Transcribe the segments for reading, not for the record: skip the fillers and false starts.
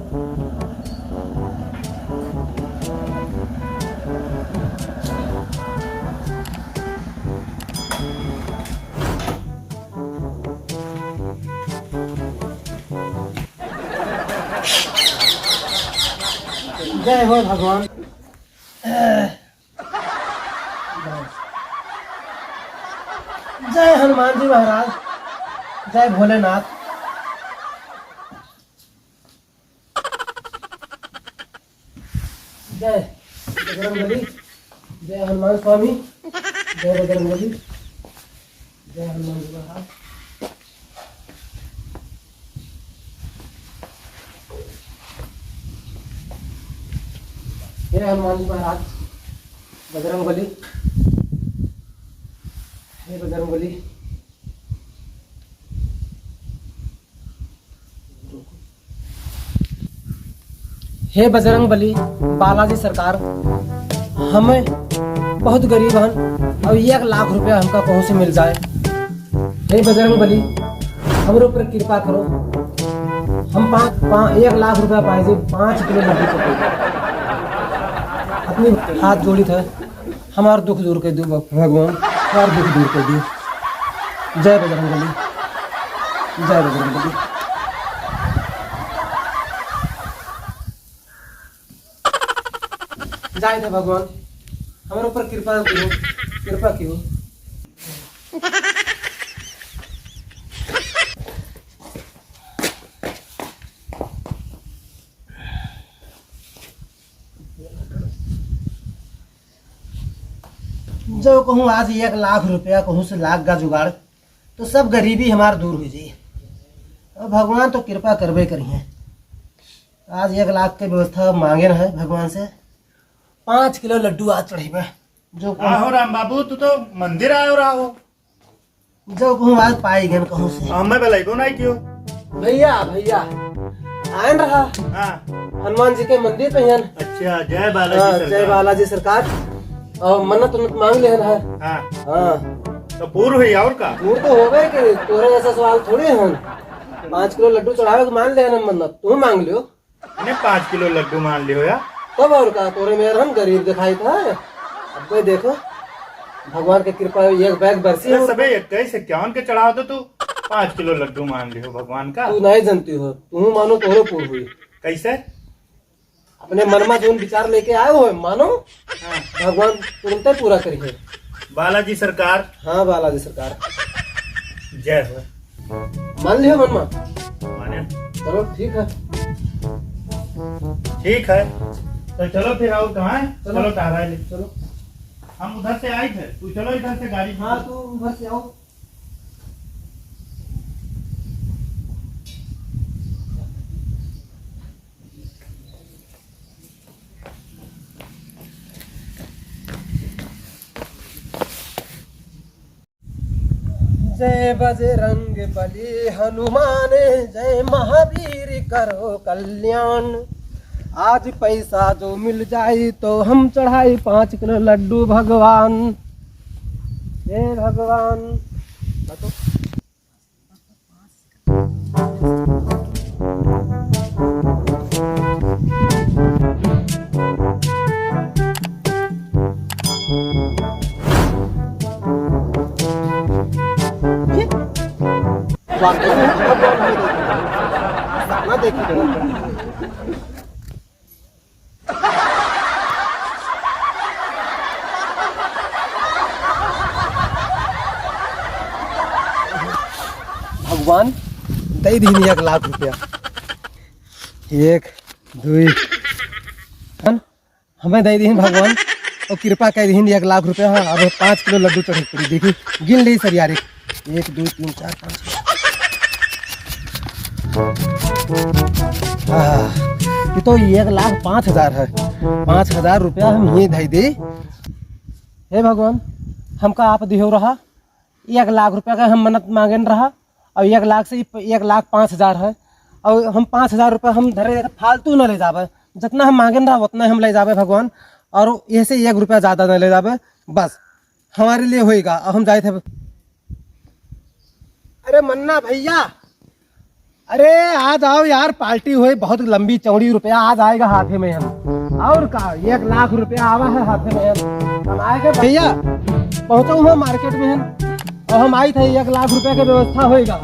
जय हो भगवान। जय हनुमान जी महाराज, जय भोलेनाथ। जय बजरंगबली, जय हनुमान स्वामी, जय बजरंगबली, जय हनुमान जी महाराज। जय हनुमान जी महाराज, बजरंगबली, हे बजरंगबली। हे बजरंगबली, बालाजी सरकार, हमें बहुत गरीब हैं और 1 लाख रुपया हमका कहीं से मिल जाए। हे बजरंगबली, हमारे ऊपर कृपा करो। हम 1 लाख रुपया पाए 5 किलो लड्डू चढ़े। अपनी हाथ जोड़ी था, हमारा दुख दूर कर दो भगवान, हमारा दुख दूर कर दो। जय बजरंगबली, जय बजरंगबली। जय थे भगवान, हमारे ऊपर कृपा करो, कृपा क्यों। जो कहूँ आज 1 लाख रुपया कहूँ से लाख का जुगाड़ तो सब गरीबी हमार दूर हो जाए। और भगवान तो कृपा करबे करिए। आज 1 लाख के व्यवस्था मांगे न है भगवान से। 5 किलो लड्डू आज चढ़ेबे। जो आहो राम बाबू, तू तो मंदिर आयो रहो। जो कहूँ आज पाई गन कहूँ से। हमें बेलाइको नहीं क्यों भैया भैया आयन रहा। हाँ हनुमान जी के मंदिर पे हन। अच्छा, जय बालाजी सरकार। जय बालाजी सरकार। और मन्नत उन्नत मांग ले है। हाँ हाँ तो पूर्व हुई और का दूर तो हो गए कि तोरे ऐसा सवाल थोड़ी है। 5 किलो लड्डू चढ़ावे के मान ले ना मन्नत, तुम मांग लियो। 5 किलो लड्डू मान लियो या तब और का तोरे मेरे हम गरीब दिखाई था। अब कोई देखो भगवान की कृपा 1 बैग बरसी है। सबे 21-51 के चढ़ाओ तो तू 5 किलो लड्डू मान लियो भगवान का। तू नहीं जानती हो, तू मानो तोरे पूर्ण हुई। कैसे अपने मन में जो विचार लेके आए हो मानो। हाँ। भगवान तुरंत पूरा करिए। बालाजी सरकार। हाँ बालाजी सरकार, जय हो। मान लियो मन में। माने चलो ठीक है। ठीक है तो चलो फिर। और कहाँ है? चलो टहरा ले। चलो हम उधर से आए थे, तू चलो इधर से गाड़ी। हाँ तू उधर से आओ। जय बजरंग बली हनुमान, जय महावीर करो कल्याण। आज पैसा जो मिल जाए तो हम चढ़ाई 5 किलो लड्डू भगवान। हे भगवान भगवान दे दी 1 लाख रुपया। 1 2 हमें दे दी भगवान और कृपा कर दी 1 लाख रुपया। अब 5 किलो लड्डू चढ़े पड़ी। देखी गिन ली सर यार। 1 2 3 4 5। ये तो 1,05,000 है। 5,000 रुपया हम ये दे दे। हे भगवान हमका आप दियो रहा 1 लाख रुपया का हम मन्नत मांगन रहा। और 1 लाख से 1,05,000 है। और हम 5,000 रुपया हम धरे फालतू न ले जावे। जितना हम मांगन रहा उतना हम ले जावे भगवान। और ऐसे 1 रुपया ज्यादा न ले जावे, बस हमारे लिए होएगा। और हम जाए थे। अरे मन्ना भैया अरे आज आओ यार, पार्टी हुई बहुत लंबी चौड़ी, रुपया आज आएगा हाथे में हम। और का 1 लाख रुपया आवा है हाथे में हम आएगा भैया। पहुंचा हूँ मार्केट में हम, और हम आई थे 1 लाख रुपया की व्यवस्था होएगा।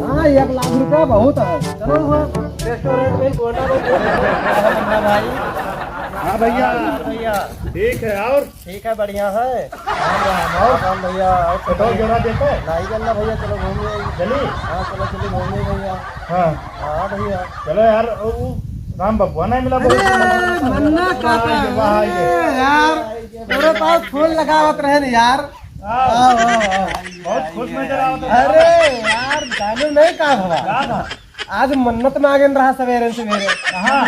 हाँ 1 लाख रुपया बहुत है। चलो वहाँ रेस्टोरेंट में गोंडा में भाई। हाँ भैया भैया ठीक है। और ठीक है, बढ़िया है। और भैया पेट्रोल जोड़ा देते हैं? नहीं करना भैया, चलो घूमिए। चलिए। हाँ चलो चलिए घूमिए भैया। हाँ हाँ भैया चलो यार। वो राम बबुआ नहीं मिला? मन्ना का यार मेरे पास फोन लगावत रहे न यार। बहुत खुश नजर आवत है। अरे यार जाने नहीं का हुआ, का था? आज मन्नत मांगन रहा सवेरे सवेरे। हाँ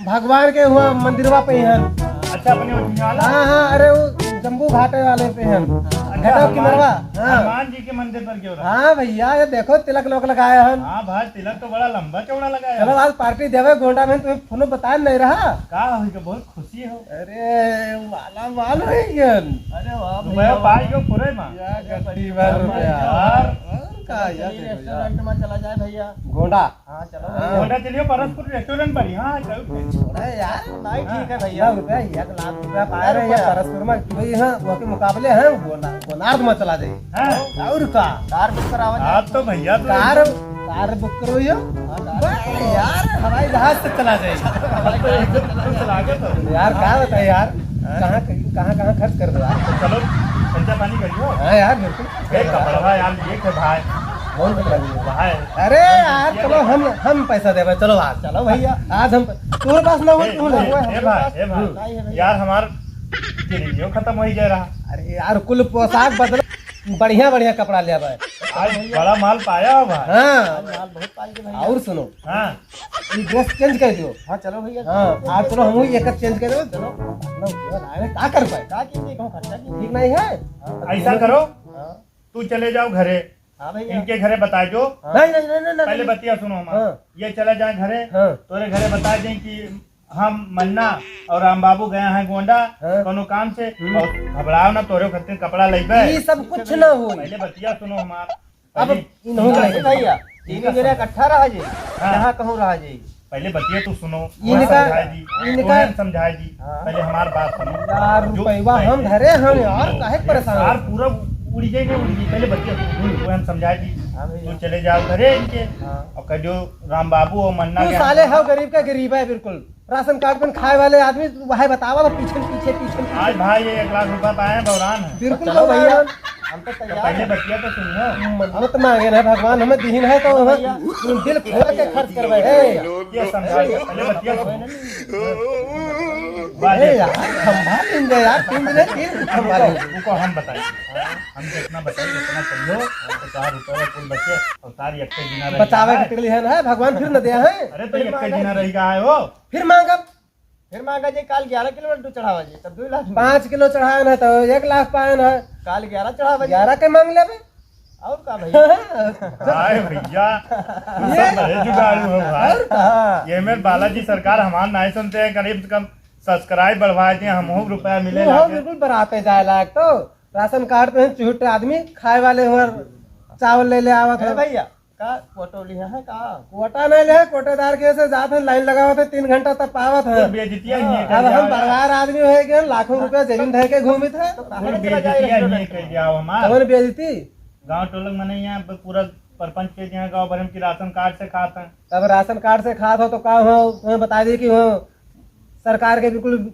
भगवान के हुआ मंदिरवा पे हैं। अच्छा अपने उठियाला हाँ हाँ, अरे वो जम्बू घाटे वाले पे हैं, घाटा किनरवा। हाँ हनुमान जी के मंदिर पर क्यों रहा? हाँ भैया, ये देखो तिलक लोग लगाए हैं। हाँ भाई तिलक तो बड़ा लंबा चौड़ा लगाया चलो है। आज पार्टी देवे गोंडा में, तुम्हें फोन बताया नहीं रहा। का हुई के बहुत खुशी हो। अरे माला माल है ये। अरे वाह रुपया पाई को पूरे मां गट्टी भर रुपया यार। का यार रेस्टोरेंट में चला जाए भैया। गोंडा। हाँ चलो हाँ। गोंडा चलियो परसपुर रेस्टोरेंट पर। हाँ अरे यार नहीं ठीक है भैया भैया। रुपया 1 लाख रुपया पाए रहे हैं परस्पर में। भाई हाँ वो के मुकाबले हैं गोनार्ड में चला जाए। हाँ और का कार बुक करावा जाए। आप तो भैया तो कार बुक करो यार, हवाई जहाज से चला जाए। लागे तो यार क्या बताए यार, कहाँ खर्च कर दो यार। चलो खर्चा पानी करियो। हाँ यार बिल्कुल। एक कपड़ा यार ये है भाई। कौन कपड़ा लिए? भाई अरे यार चलो हम पैसा देवे। चलो आज चलो भैया। आज हम तुम्हारे पास ना हो तुम ले। ए भाई यार हमार किरियो खत्म हो ही जा रहा। अरे यार कुल पोशाक बदल, बढ़िया बढ़िया कपड़ा ले आवे। आज बड़ा माल पाया हो भाई। हाँ माल बहुत पाई के भैया। और सुनो, हाँ ये ड्रेस चेंज कर दियो। हाँ चलो भैया। हाँ आज चलो हम एक चेंज कर दो। चलो क्या कर पाए, का कीजिए कहूँ खर्चा कीजिए। ठीक नहीं है। ऐसा करो हाँ तू चले जाओ घरे, हाँ भैया। इनके घरे बता जो। नहीं नहीं नहीं नहीं पहले नहीं। बतिया सुनो हमारा। हाँ। ये चला जाए घरे, हाँ तोरे घरे बता दें कि हम मन्ना और राम बाबू गए हैं गोंडा हाँ। कोनो काम से। और घबराओ ना, तोरे खातिर कपड़ा लेबे। ये सब कुछ ना हो। पहले बतिया सुनो हमार। अब पहले- इन्हों नहीं भैया तीनों जगह इकट्ठा रहा जी। हाँ। जहाँ कहूँ रहा जी। पहले बतिया तू सुनो। इनका- समझाए जी, इनका- तोहे समझाए जी। हाँ। पहले हमार बात सुनो। यार जो रुपया हम पहले- धरे हम यार, काहे परेशान सार हो? पूरा उड़ी जाए नहीं उड़ी जाए। पहले बतिया सुनो, तो हम समझाए जी। हाँ भैया। तू चले जाओ घरे इनके हाँ। और कह जो राम बाबू और मन्ना तू के साले हो गरीब का गरीब है बिल्कुल। राशन कार्ड पे खाए वाले आदमी वही बतावा तो पीछे पीछे पीछे आज भाई ये 1 लाख रुपया पाए हैं, बौरान है। बिल्कुल चलो भैया भैया। हम तो तो तैयार पहले हैं। बतिया तो सुनो। मन्नत मांगे ना भगवान, हमें दीन है तो हम दिल खोल के खर्च करवे। ये समझा के पहले बतिया सुनो। ए यार खंभा लेंगे यार, 3 दिन 3 खंभा लेंगे। उनको हम बताएं। हम जितना बताएं उतना करियो तो 4 रुपये कुल बचे और सारी एक जीना रहेगा। बचावे के टिकली है ना भगवान, फिर न दिया है। अरे तो एक जीना रहेगा है वो। फिर मांगा फिर मांगा जी काल 11 किलो चढ़ावा जी तब 2 लाख। 5 किलो चढ़ाए ना तो 1 लाख पाए ना। काल 11 चढ़ावा जी। 11 के मांग लेवे। और का भैया। हाय भैया तू सब बड़े जुगाड़ू हो भाई। ये मेरे बालाजी सरकार हमार नहीं सुनते हैं, करीब से कम सब्सक्राइब बढ़वाए थे, हम रुपया मिले हो लाके। बिल्कुल बराते जाए लायक। तो राशन कार्ड पे छूट आदमी खाए वाले हो, चावल ले आवत अरे है। भैया का फोटो लिया है का। कोटा नहीं ले, कोटेदार के से जाते लाइन लगावत है 3 घंटा तक पावत है। कुल बेइज्जतियां ही अब हम परिवार आदमी हो गए, लाखों रुपया जमीन ढह के घूमित है। कुल बेइज्जतियां ही कर जाओ हमार। कौन बेजती? गांव टोलक में नहीं है पूरा सरपंच के यहाँ गाँव भर की राशन कार्ड से खाते हैं। तब राशन कार्ड से खात हो तो का हो, तुम्हें बता दी कि हो सरकार के बिल्कुल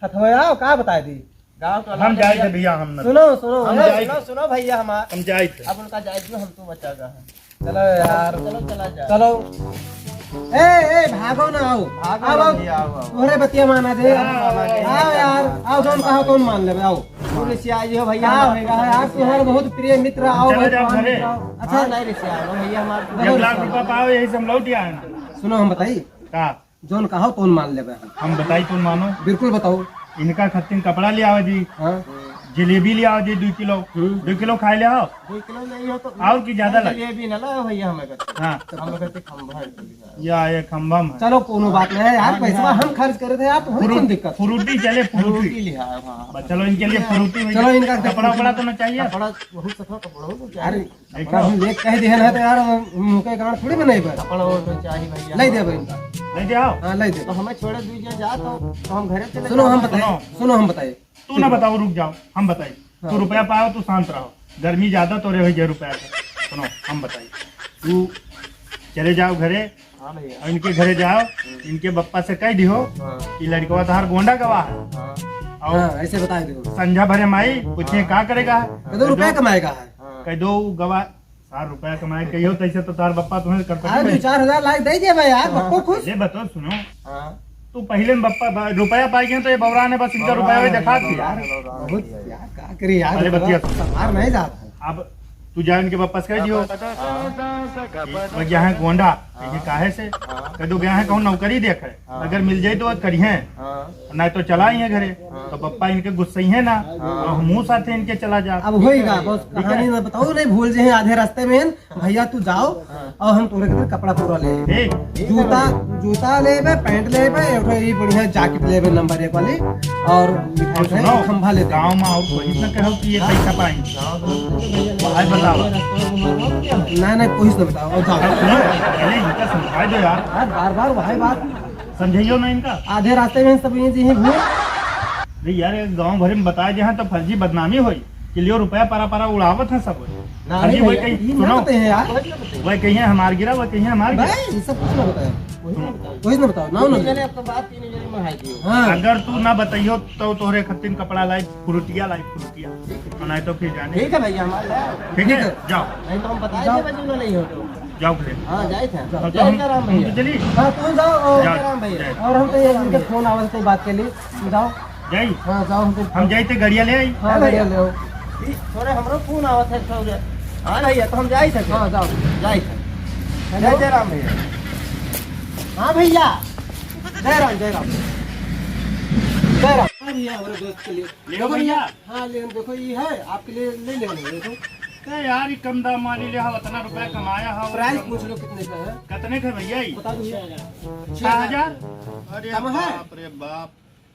हथोया हो, का बता दी। गाँव तो हम जाए थे भैया, हम न सुनो सुनो हम ए, जाए- सुनो सुनो भैया हमार हम जाए थे। अब उनका जायज हम तो बचागा है। चलो यार चलो चला जाए। चलो। ए भागो ना, आओ भागो आओ ना आओ। भैया, आओ, आओ। तोहरे बतिया माना दे। हाँ, आओ यार आओ, कौन कहा कौन मान लेबे। आओ पुलिस आई हो भैया। क्या होएगा यार, तुम्हारे बहुत प्रिय मित्र। आओ चलो भाई, जाओ पाँच घरे। मित्र आओ। अच्छा अच्छा नहीं रिश्ते आए भैया हमारे। 1 लाख रुपया पाओ यही से हम लौट आए हैं। सुनो हम बताई, का जोन कहा तोन मान लेबे। हम बताई तुम मानो। बिल्कुल बताओ। इनका खत्तीन कपड़ा ले आओ जी। हाँ जलेबी ले आओ जी 2 किलो 2 किलो खाए ले आओ 2 किलो नहीं हो तो और की ज्यादा लगे ये भी ना ला भैया हमें कहते हाँ हम कहते खंभा है तो या ये खम्बम है चलो कोनो बात नहीं है यार, पैसा हम खर्च करे थे आप, हमें कौन दिक्कत। फ्रूटी चले फ्रूटी रोटी लिया है हां चलो इनके लिए फ्रूटी चलो इनका कपड़ा उपड़ा तो ना चाहिए कपड़ा बहुत सफा कपड़ा हो तो क्या अरे कपड़ा हम लेके कह दिए ना तो यार मुंह के गांठ थोड़ी बनाई पर कपड़ा हो तो चाहिए भैया ले दे भाई इनका। नहीं दे आओ हाँ ले दे। तो हमें छोड़े दीजिए जा तो हम घरे चले सुनो हम जाएंगे। बताए, सुनो हम बताए। तू ना बताओ रुक जाओ हम बताइए तू रुपया पाओ तू शांत रहो गर्मी ज्यादा तो रहे हुई रुपया का सुनो हम बताइए तू चले जाओ घरे हाँ भैया और इनके घरे जाओ इनके बप्पा से कह दियो हाँ कि लड़कवा तहार गोंडा गवाह है हाँ और हाँ ऐसे बताए दो, संझा भरे माई पूछे का करेगा कदो रुपया कमाएगा है। हाँ कह दो गवाह 4 रुपया कमाए कहियो तैसे तो तार बप्पा तुम्हें करता अरे 2-4 हजार लाख दे दिए भाई यार, बप्पो खुश। ये बताओ सुनो हाँ तू पहले में बप्पा रुपया पाई गए तो ये बवरा ने बस इनका रुपया वही दिखा दिया बहुत यार का करी यार, अरे बतिया सुन। संभार नहीं जाता। अब तू जा इनके बप्पा से कह दियो वो गया है गोंडा ये काहे से कह दो गया है कहूँ नौकरी देख है अगर मिल जाए तो करिए हाँ नहीं तो चला ही है घरे तो पप्पा इनके गुस्से ही है ना और हमू साथे इनके चला जा अब होएगा बस, कहानी ना बताओ नहीं भूल जाए आधे रास्ते में भैया तू जाओ और हम तोरे के कपड़ा पूरा ले आएंगे। ए, जूता जूता लेबे, पैंट लेबे, एक ये बढ़िया जैकेट लेबे नंबर 1 वाली और और सुनो खंभा ले गाँव में और कोई ना कहो कि ये पैसा पाएंगे आज बताओ नहीं नहीं कोई से बताओ और जाओ। सुनो पहले इनका समझा दो यार यार बार बार वही बात, समझाइयो ना इनका आधे रास्ते में सब ये जी भूल। अरे यार गांव भरे में बताए जहाँ तो फर्जी बदनामी हुई कि लियो रुपया पारा पारा उड़ावत है सब फर्जी वही कहीं ये सुनो ना बताए हैं यार वही कहीं हमार गिरा वही कहीं हमार गिरा भाई, ये सब कुछ ना बताए, कोई ना बताओ ना मैंने आपको बात 3 जने में हाई दी हाँ अगर तू ना बताइयो तो तोहरे खत्तिन कपड़ा लाई फ्रूटिया और नहीं तो फिर जाने ठीक है भैया हमारे ठीक है जाओ नहीं तो हम बताएंगे बजूना नहीं हो तो जाओ घरे हाँ जाए थे तो जय जय राम भैया चलिए हाँ तुम जाओ और जाओ, राम भैया जय। और हम तो ये इनके फोन आवाज से बात के लिए जाओ। जाई हाँ जाओ हम तो हम जाई थे गड़िया ले आई हाँ बढ़िया ले आओ। थोड़े हमरो फोन आवत है थोड़े हाँ भैया तो हम जाए थे हाँ जाओ। जाए थे जय जय राम भैया हाँ भैया जय राम जय राम जय राम। हाँ भैया हमारे दोस्त के लिए ले भैया हाँ ले देखो ये है आपके लिए ले लेंगे देखो तो यार ये कम दाम वाली ले हाँ इतना रुपया कमाया हाँ प्राइस पूछ लो कितने का है, कितने का भैया ये बता दो 6,000 अरे कम है? बाप रे बाप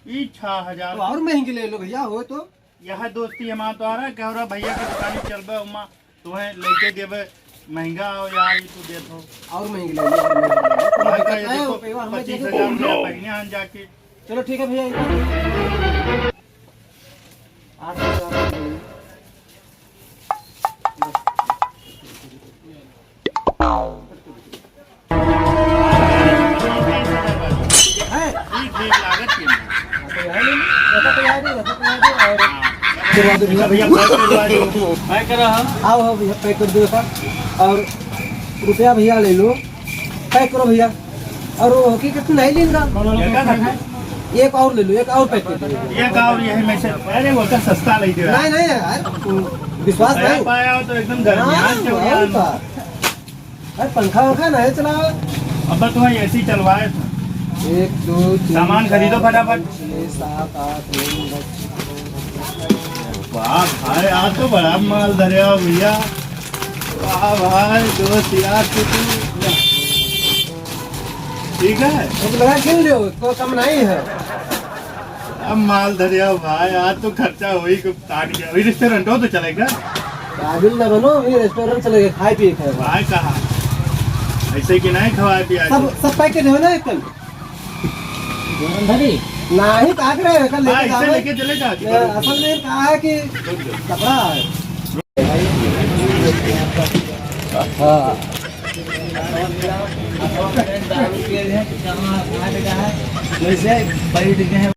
ये 6,000 तो और महंगी ले लो भैया हो तो। यह दोस्ती हमारा तो आ रहा है कह रहा भैया की दुकानी चलबे उमा तुम्हें लेके देवे महंगा हो यार ये तू दे दो और महंगी ले लो और महंगी ले लो। कोई भाई का दिक्कत ये नहीं, देखो वो पेवा हमें दे 25,000 दो। रुपया पहने आन जाके चलो ठीक है भैया इधर। 8,000 ले लो। है? ठीक ठीक लागत के तो यहाँ ले लो। रखा तो यहाँ दे, रखा तो यहाँ दे और करवा दो भैया। भैया पैक करवा दो मैं कर रहा हूँ आओ आओ भैया पैक कर दो सर और रुपया भैया ले लो, पैक करो भैया। और वो हकीकत नहीं लेगा, क्या था एक और ले लो, एक और पैक कर दो। ये गाँव यही में से अरे वो तो सस्ता नहीं दे रहा नहीं नहीं यार विश्वास नया नहीं। पाया हो तो एकदम गर्मियान हाँ, चल और गया का। अरे पंखा वंखा नहीं चलाओ। अब तुम्हें ऐसी चलवाए 1 2 3 सामान खरीदो फटाफट। 6 7 8 9 10। वाह भाई आज तो बड़ा माल धरे हो भैया वाह भाई दोस्त यार तू ठीक है अब लगा गिन लो तो कम नहीं है। अब माल धरे हो भाई आज तो खर्चा हो ही काट गया अभी रेस्टोरेंट हो तो चलेगा काबिल न बनो, ये रेस्टोरेंट चले गए खाए पिए खाए। भाई कहा ऐसे कि नहीं खवाए पिया सब पैकेट हो ना एक कल नहीं काट रहे हैं कल लेके ऐसे जाओ। लेके चले जाओ असल में कहा है कि कपड़ा है। हाँ वैसे बैठ गए